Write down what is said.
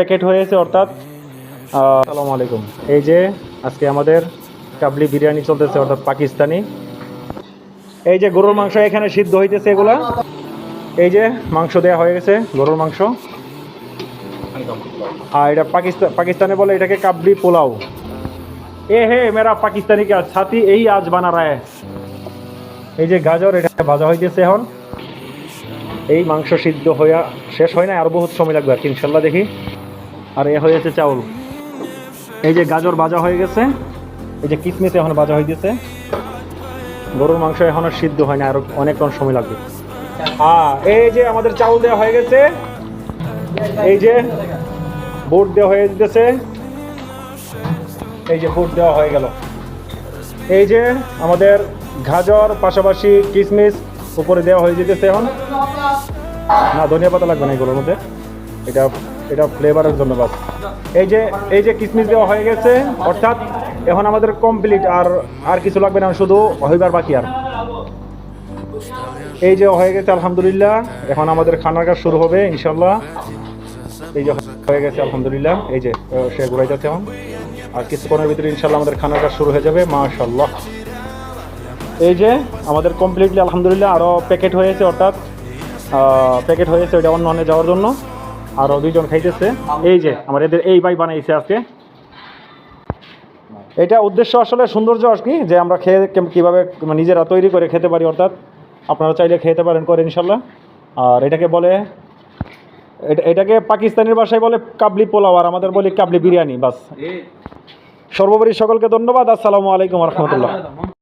Packet হয়েছে, অর্থাৎ আসসালামু আলাইকুম। এই যে আজকে আমাদের কাবলি বিরিয়ানি চলতেছে, অর্থাৎ পাকিস্তানি। এই যে গরুর মাংস এখানে সিদ্ধ হইতেছে, এগুলা এই যে মাংস দেওয়া হয়ে গেছে, গরুর মাংস। আর এটা পাকিস্তানে বলে এটাকে কাবলি পোলাও। এ হে মেরা পাকিস্তানি কা সাথী এই আজ বানা রা হ্যায়। এই যে গাজর, এটা ভাজা হইতেছে এখন। এই মাংস সিদ্ধ হইয়া শেষ হয় না, আর বহুত সময় লাগবে আর কি, ইনশাল্লাহ দেখি। আর এ হয়েছে চাউল। এই যে গাজর ভাজা হয়ে গেছে, এই যে কিসমিস এখন ভাজা হইতেছে। গরুর মাংস এখনো সিদ্ধ হয় না, আর অনেকক্ষণ সময় লাগবে। এই যে আমাদের চাউল দেওয়া হয়ে গেছে, এই যে বুট দেওয়া হয়ে যেতেছে, এই যে বুট দেওয়া হয়ে গেল। এই যে আমাদের গাজর পাশাপাশি কিসমিস উপরে দেওয়া হয়ে যেতেছে এখন। না, ধনিয়া পাতা লাগবে না এগুলোর মধ্যে, এটা এটা ফ্লেভারের জন্য বাস। এই যে কিসমিস দেওয়া হয়ে গেছে, অর্থাৎ এখন আমাদের কমপ্লিট, আর কিছু লাগবে না, শুধু হইবার বাকি। আর এই যে হয়ে গেছে আলহামদুলিল্লাহ। এখন আমাদের খানার কাজ শুরু হবে ইনশাল্লাহ। এই যে হয়ে গেছে আলহামদুলিল্লাহ, এই যে সে ঘুরাইতেছে এখন। আর কিছুক্ষণের ভিতরে ইনশাল্লাহ আমাদের খানার কাজ শুরু হয়ে যাবে মাশাআল্লাহ। এই যে আমাদের কমপ্লিটলি আলহামদুলিল্লাহ আরও প্যাকেট হয়েছে, অর্থাৎ প্যাকেট হয়েছে ওইটা অন্য যাওয়ার জন্য। আরও দুইজন খাইতেছে। এই যে আমার এদের এই ভাই বানাইছে আজকে। এটা উদ্দেশ্য আসলে সৌন্দর্য আর কি, যে আমরা খেয়ে কীভাবে নিজেরা তৈরি করে খেতে পারি, অর্থাৎ আপনারা চাইলে খেতে পারেন করে ইনশাল্লাহ। আর এটাকে পাকিস্তানের ভাষায় বলে কাবলি পোলাও, আর আমাদের বলি কাবলি বিরিয়ানি বাস। সর্বোপরি সকলকে ধন্যবাদ। আসসালামু আলাইকুম রহমতুল্লাহ।